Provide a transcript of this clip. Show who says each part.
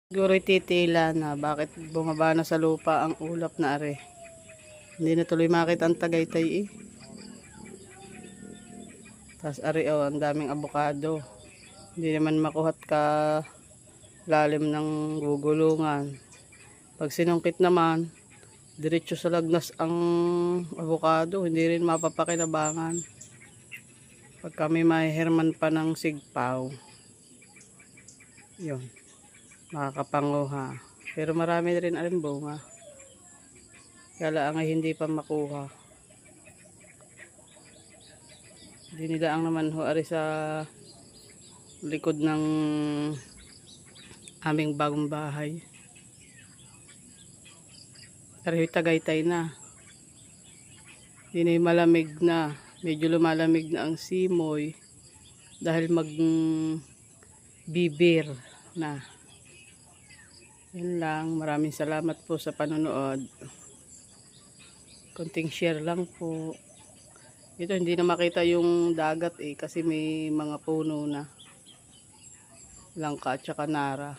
Speaker 1: Siguro titila na bakit bumaba na sa lupa ang ulap na are. Hindi na tuloy makita ang Tagaytay eh. Tapos are oh, ang daming abukado. Hindi naman makuhat ka lalim ng gugulungan. Pag sinungkit naman, diretso sa lagnas ang abukado, hindi rin mapapakinabangan. Pag kami may herman pa ng sigpaw, yun, makakapanguha. Pero marami rin alin bunga. Kaya ang hindi pa makuha. Dinilaang naman ho ari sa likod ng aming bagong bahay. Ari Tagaytay na. Hindi malamig na. Medyo lumalamig na ang simoy dahil bibir na. Yun lang. Maraming salamat po sa panonood. Konting share lang po. Ito hindi na makita yung dagat eh kasi may mga puno na. Langka at saka nara.